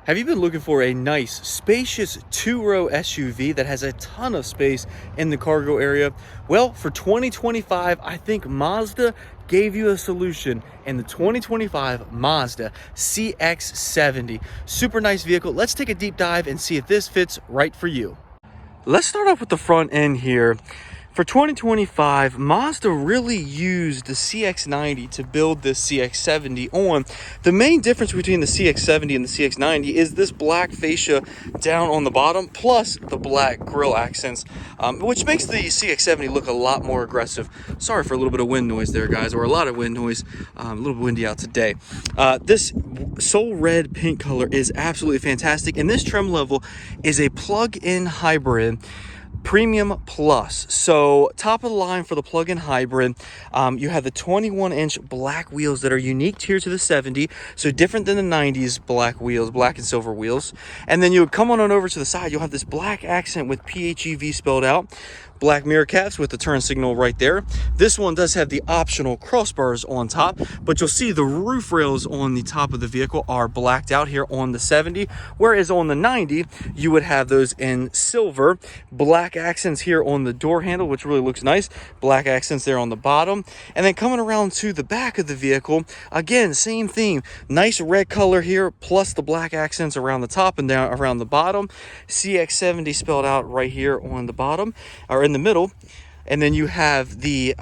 Have you been looking for a nice, spacious two-row SUV that has a ton of space in the cargo area? Well, for 2025, I think Mazda gave you a solution in the 2025 Mazda CX-70. Super nice vehicle. Let's take a deep dive and see if this fits right for you. Let's start off with the front end here. For 2025, Mazda really used the CX-90 to build this CX-70 on. The main difference between the CX-70 and the CX-90 is this black fascia down on the bottom, plus the black grille accents, which makes the CX-70 look a lot more aggressive. Sorry for a little bit of wind noise there, guys, or a lot of wind noise. A little windy out today. This soul red paint color is absolutely fantastic, and this trim level is a plug-in hybrid Premium Plus. So top of the line for the plug-in hybrid, you have the 21-inch black wheels that are unique here to the 70, so different than the 90s black wheels, black and silver wheels. And then you would come on over to the side, you'll have this black accent with PHEV spelled out, black mirror caps with the turn signal right there. This one does have the optional crossbars on top, but you'll see the roof rails on the top of the vehicle are blacked out here on the 70, whereas on the 90 you would have those in silver. Black accents here on the door handle, which really looks nice. Black accents there on the bottom. And then coming around to the back of the vehicle, again, same theme. Nice red color here, plus the black accents around the top and down around the bottom. CX-70 spelled out right here on the bottom, or in the middle. And then you have the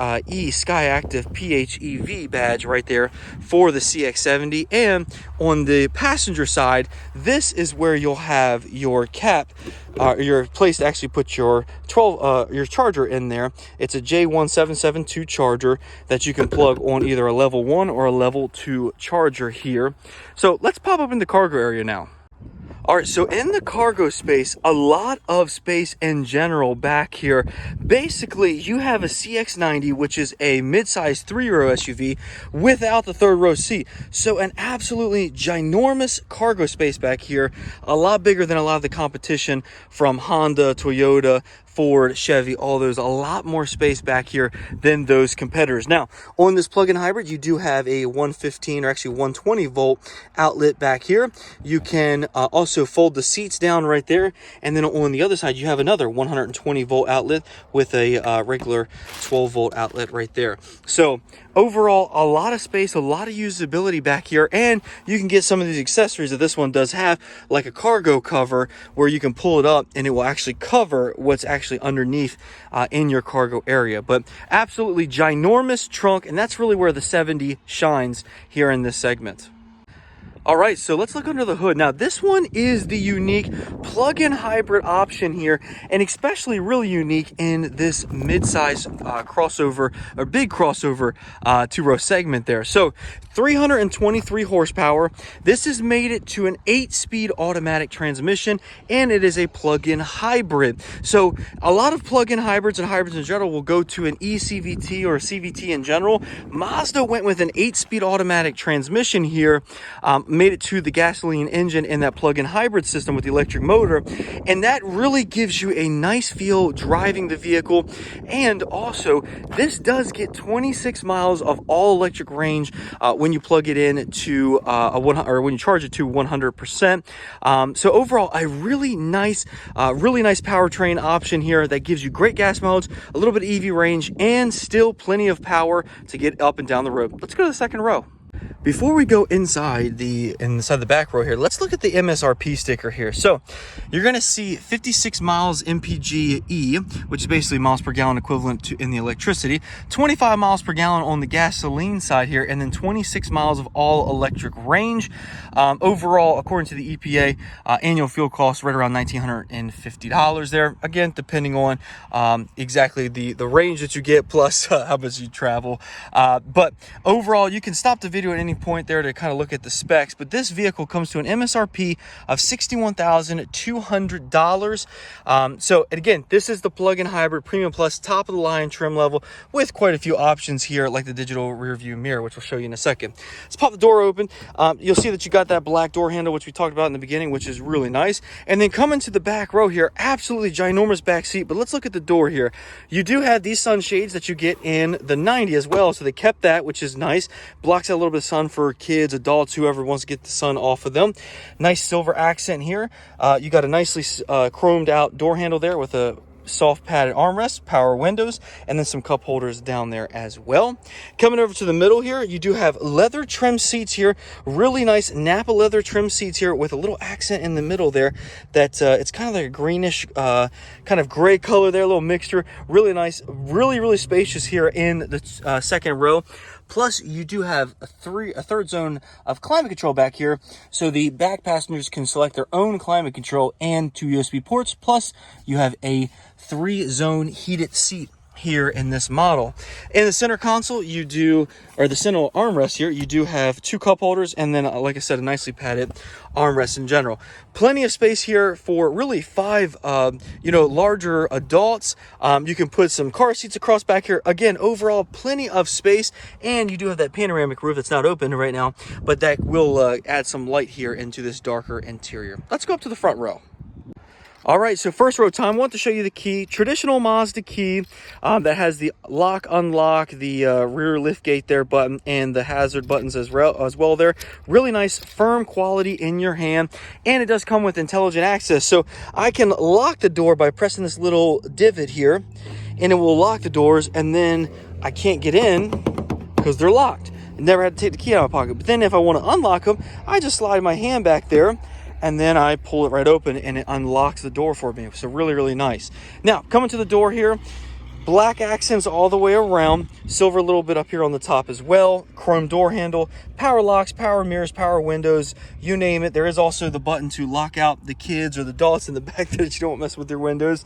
Sky Active PHEV badge right there for the CX-70. And on the passenger side, this is where you'll have your cap, your place to actually put your your charger in there. It's a J1772 charger that you can plug on either a level 1 or a level 2 charger here. So let's pop up in the cargo area now. All right, so in the cargo space, a lot of space in general back here. Basically, you have a CX-90, which is a mid-size 3-row SUV without the third row seat. So an absolutely ginormous cargo space back here, a lot bigger than a lot of the competition from Honda, Toyota, Ford, Chevy, all those, a lot more space back here than those competitors. Now, on this plug-in hybrid, you do have a 115 or actually 120 volt outlet back here. You can also fold the seats down right there. And then on the other side, you have another 120 volt outlet with a regular 12 volt outlet right there. So overall, a lot of space, a lot of usability back here, and you can get some of these accessories that this one does have, like a cargo cover where you can pull it up and it will actually cover what's actually underneath in your cargo area. But absolutely ginormous trunk, and that's really where the 70 shines here in this segment. All right, so let's look under the hood. Now, this one is the unique plug-in hybrid option here, and especially really unique in this mid-size crossover, or big crossover two-row segment there. So 323 horsepower. This has made it to an 8-speed automatic transmission, and it is a plug-in hybrid. So a lot of plug-in hybrids and hybrids in general will go to an eCVT or a CVT in general. Mazda went with an 8-speed automatic transmission here, made it to the gasoline engine in that plug-in hybrid system with the electric motor, and that really gives you a nice feel driving the vehicle. And also, this does get 26 miles of all electric range when you plug it in to when you charge it to 100%. So overall, a really nice powertrain option here that gives you great gas mileage, a little bit of EV range, and still plenty of power to get up and down the road. Let's go to the second row. Before we go inside the back row here, let's look at the MSRP sticker here. So you're going to see 56 miles MPGe, which is basically miles per gallon equivalent to in the electricity, 25 miles per gallon on the gasoline side here, and then 26 miles of all electric range. Overall, according to the EPA, annual fuel costs right around $1,950 there. Again, depending on exactly the range that you get plus how much you travel. But overall, you can stop the video at any point there to kind of look at the specs, but this vehicle comes to an MSRP of $61,200. So again, this is the plug-in hybrid Premium Plus top of the line trim level with quite a few options here, like the digital rear view mirror, which we'll show you in a second. Let's pop the door open. You'll see that you got that black door handle, which we talked about in the beginning, which is really nice. And then coming to the back row here, absolutely ginormous back seat, but let's look at the door here. You do have these sunshades that you get in the 90 as well, so they kept that, which is nice. Blocks out a little bit bit of sun for kids, adults, whoever wants to get the sun off of them. Nice silver accent here. You got a nicely chromed out door handle there with a soft padded armrest, power windows, and then some cup holders down there as well. Coming over to the middle here, you do have leather trim seats here. Really nice Napa leather trim seats here with a little accent in the middle there that it's kind of like a greenish kind of gray color there, a little mixture. Really nice, really spacious here in the second row. Plus, you do have a third zone of climate control back here, so the back passengers can select their own climate control and 2 USB ports. Plus, you have a 3-zone heated seat here in this model. In the center console, you do, or the center armrest here, you do have 2 cup holders, and then, like I said, a nicely padded armrest in general. Plenty of space here for really 5, larger adults. You can put some car seats across back here. Again, overall, plenty of space, and you do have that panoramic roof that's not open right now, but that will add some light here into this darker interior. Let's go up to the front row. All right, so first row time, I want to show you the key. Traditional Mazda key that has the lock, unlock, the rear lift gate there button, and the hazard buttons as well there. Really nice, firm quality in your hand, and it does come with intelligent access. So I can lock the door by pressing this little divot here, and it will lock the doors, and then I can't get in because they're locked. I never had to take the key out of my pocket. But then if I want to unlock them, I just slide my hand back there, and then I pull it right open and it unlocks the door for me. So really nice. Now, coming to the door here, black accents all the way around, silver a little bit up here on the top as well, chrome door handle, power locks, power mirrors, power windows, you name it. There is also the button to lock out the kids or the adults in the back that you don't mess with their windows.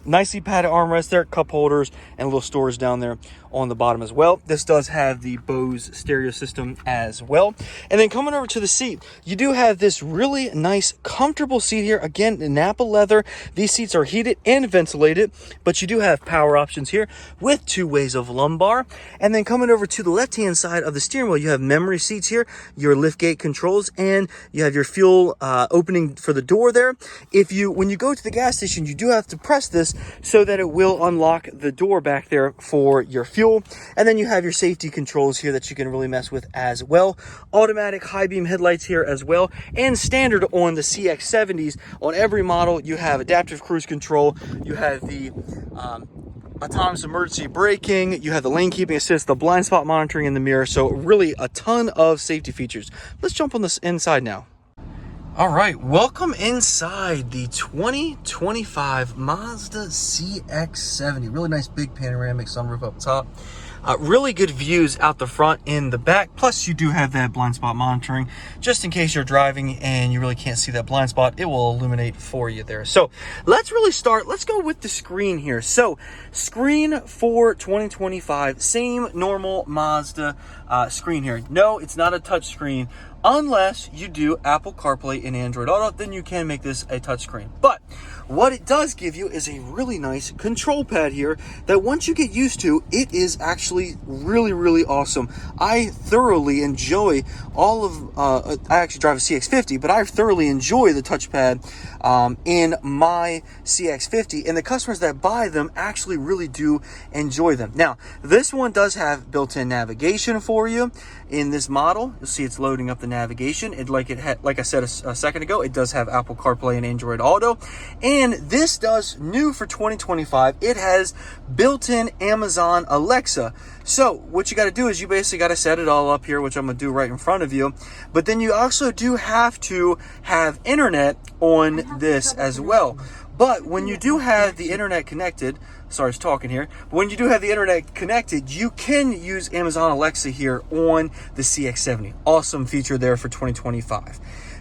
Nicely padded armrest there, cup holders, and a little storage down there on the bottom as well. This does have the Bose stereo system as well. And then coming over to the seat, you do have this really nice, comfortable seat here. Again, Napa leather. These seats are heated and ventilated, but you do have power options here with 2 ways of lumbar. And then coming over to the left-hand side of the steering wheel, you have memory seats here, your lift gate controls, and you have your fuel opening for the door there. When you go to the gas station, you do have to press this so that it will unlock the door back there for your fuel. And then you have your safety controls here that you can really mess with as well. Automatic high beam headlights here as well. And standard on the CX-70s, on every model, you have adaptive cruise control. You have the autonomous emergency braking. You have the lane keeping assist, the blind spot monitoring in the mirror. So really a ton of safety features. Let's jump on this inside now. All right, welcome inside the 2025 Mazda CX-70. Really nice big panoramic sunroof up top. Really good views out the front and the back. Plus, you do have that blind spot monitoring. Just in case you're driving and you really can't see that blind spot, it will illuminate for you there. So let's really start. Let's go with the screen here. So screen for 2025, same normal Mazda screen here. No, it's not a touch screen. Unless you do Apple CarPlay and Android Auto, then you can make this a touchscreen. But what it does give you is a really nice control pad here that once you get used to, it is actually really awesome. I thoroughly enjoy I actually drive a CX-50, but I thoroughly enjoy the touchpad in my CX-50, and the customers that buy them actually really do enjoy them. Now, this one does have built-in navigation for you. In this model, you'll see it's loading up the navigation. Like I said a second ago, it does have Apple CarPlay and Android Auto. And this does, new for 2025, it has built-in Amazon Alexa. So what you got to do is you basically got to set it all up here, which I'm going to do right in front of you. But then you also do have to have internet on this as well. But when you do have the internet connected, sorry, I was talking here. But when you do have the internet connected, you can use Amazon Alexa here on the CX-70. Awesome feature there for 2025.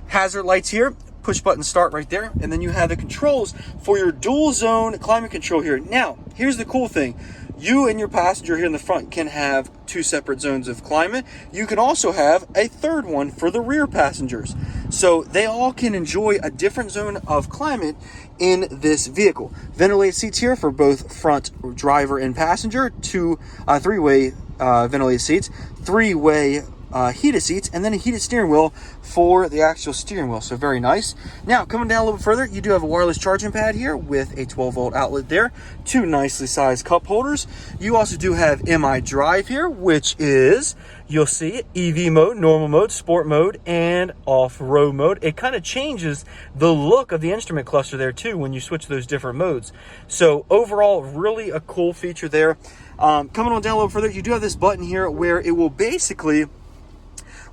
Hazard lights here, push button start right there. And then you have the controls for your dual zone climate control here. Now, here's the cool thing. You and your passenger here in the front can have 2 separate zones of climate. You can also have a third one for the rear passengers. So they all can enjoy a different zone of climate in this vehicle. Ventilated seats here for both front driver and passenger. 3-way ventilated seats. 3-way heated seats, and then a heated steering wheel for the actual steering wheel. So very nice. Now, coming down a little bit further, you do have a wireless charging pad here with a 12-volt outlet there, 2 nicely sized cup holders. You also do have MI Drive here, which is, you'll see it, EV mode, normal mode, sport mode, and off-road mode. It kind of changes the look of the instrument cluster there too when you switch those different modes. So overall, really a cool feature there. Coming on down a little further, you do have this button here where it will basically,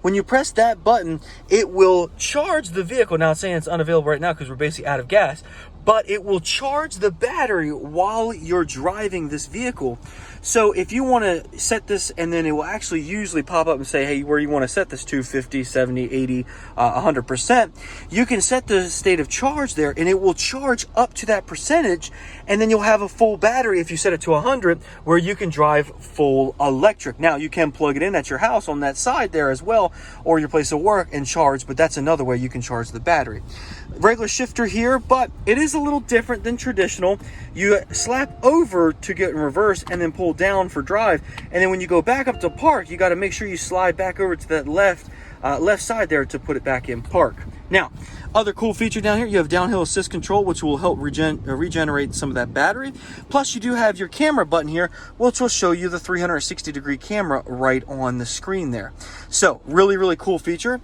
when you press that button, it will charge the vehicle. Now, it's saying it's unavailable right now because we're basically out of gas, but it will charge the battery while you're driving this vehicle. So if you want to set this, and then it will actually usually pop up and say, hey, where you want to set this to, 50, 70, 80, 100%, you can set the state of charge there, and it will charge up to that percentage, and then you'll have a full battery if you set it to 100, where you can drive full electric. Now, you can plug it in at your house on that side there as well, or your place of work and charge, but that's another way you can charge the battery. Regular shifter here, but it is a little different than traditional. You slap over to get in reverse and then pull down for drive, and then when you go back up to park, you got to make sure you slide back over to that left side there to put it back in park. Now, other cool feature down here, you have downhill assist control, which will help regenerate some of that battery. Plus, you do have your camera button here, which will show you the 360-degree camera right on the screen there. So, really, really cool feature.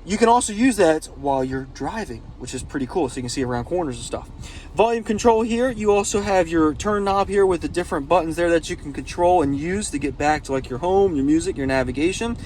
You can also use that while you're driving, which is pretty cool, so you can see around corners and stuff. Volume control here, you also have your turn knob here with the different buttons there that you can control and use to get back to like your home, your music, your navigation.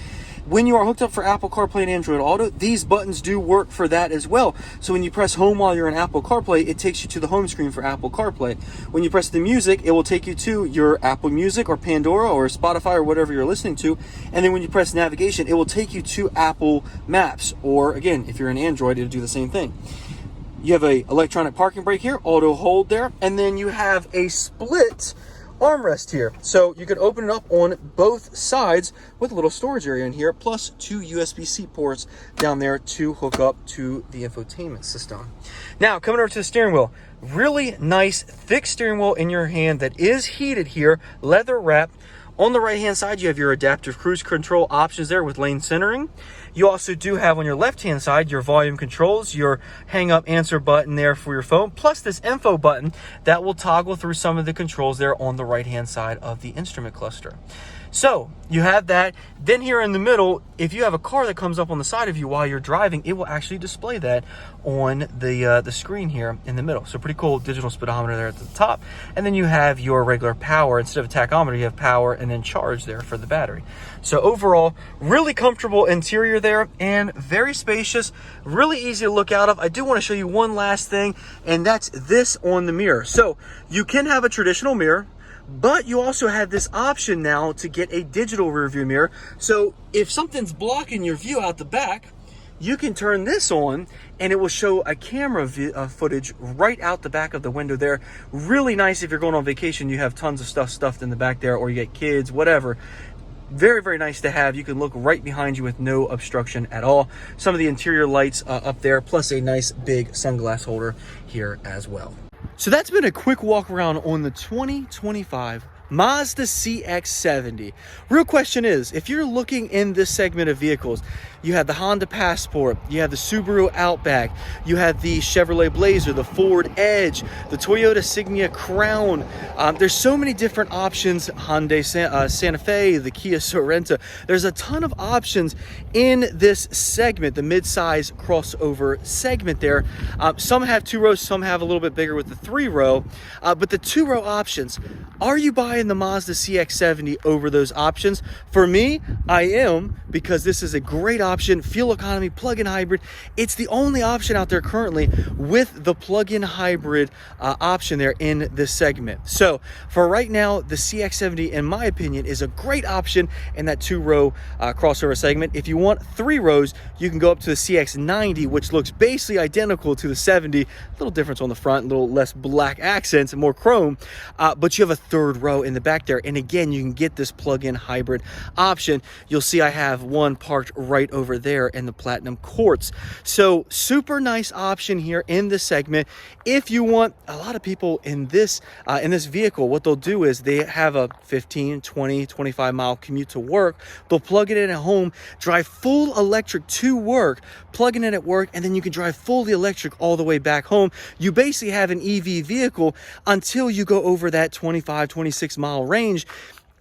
When you are hooked up for Apple CarPlay and Android Auto, these buttons do work for that as well. So when you press home while you're in Apple CarPlay, it takes you to the home screen for Apple CarPlay. When you press the music, it will take you to your Apple Music or Pandora or Spotify or whatever you're listening to. And then when you press navigation, it will take you to Apple Maps. Or again, if you're in Android, it'll do the same thing. You have a electronic parking brake here, auto hold there, and then you have a split armrest here, so you can open it up on both sides with a little storage area in here, plus 2 USB-C ports down there to hook up to the infotainment system. Now, coming over to the steering wheel, really nice thick steering wheel in your hand that is heated here, leather wrapped. On the right hand side, you have your adaptive cruise control options there with lane centering. You also do have on your left hand side your volume controls, your hang up answer button there for your phone, plus this info button that will toggle through some of the controls there on the right hand side of the instrument cluster. So you have that. Then here in the middle, if you have a car that comes up on the side of you while you're driving, it will actually display that on the screen here in the middle. So pretty cool digital speedometer there at the top. And then you have your regular power. Instead of a tachometer, you have power and then charge there for the battery. So overall, really comfortable interior there and very spacious, really easy to look out of. I do want to show you one last thing, and that's this on the mirror. So you can have a traditional mirror, but you also have this option now to get a digital rear view mirror. So if something's blocking your view out the back, you can turn this on and it will show a camera footage right out the back of the window there. Really nice if you're going on vacation, you have tons of stuff stuffed in the back there, or you get kids, whatever. Very, very nice to have. You can look right behind you with no obstruction at all. Some of the interior lights up there, plus a nice big sunglass holder here as well. So that's been a quick walk around on the 2025 Mazda CX-70. Real question is, if you're looking in this segment of vehicles, you have the Honda Passport, you have the Subaru Outback, you have the Chevrolet Blazer, the Ford Edge, the Toyota Signia Crown. There's so many different options. Hyundai Santa Fe, the Kia Sorento. There's a ton of options in this segment, the mid-size crossover segment there. Some have 2 rows, some have a little bit bigger with the 3 row, but the 2 row options, are you buying the Mazda CX-70 over those options? For me, I am, because this is a great option, fuel economy, plug-in hybrid. It's the only option out there currently with the plug-in hybrid option there in this segment. So for right now, the CX-70, in my opinion, is a great option in that 2 row crossover segment. If you want 3 rows, you can go up to the CX-90, which looks basically identical to the 70. A little difference on the front, a little less black accents and more chrome, but you have a 3rd row in the back there. And again, you can get this plug-in hybrid option. You'll see I have one parked right over there in the platinum quartz. So super nice option here in this segment. If you want, a lot of people in this vehicle, what they'll do is they have a 15, 20, 25 mile commute to work. They'll plug it in at home, drive full electric to work, plug it in at work, and then you can drive fully electric all the way back home. You basically have an EV vehicle until you go over that 25, 26 mile range.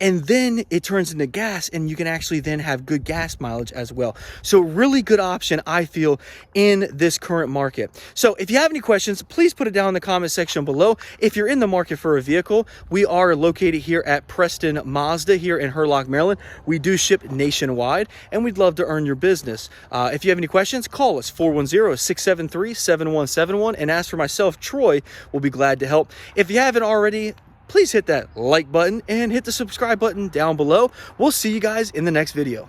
And then it turns into gas, and you can actually then have good gas mileage as well. So really good option, I feel, in this current market. So if you have any questions, please put it down in the comment section below. If you're in the market for a vehicle, we are located here at Preston Mazda here in Hurlock, Maryland. We do ship nationwide, and we'd love to earn your business. If you have any questions, call us 410-673-7171 and ask for myself, Troy. We'll be glad to help. If you haven't already, please hit that like button and hit the subscribe button down below. We'll see you guys in the next video.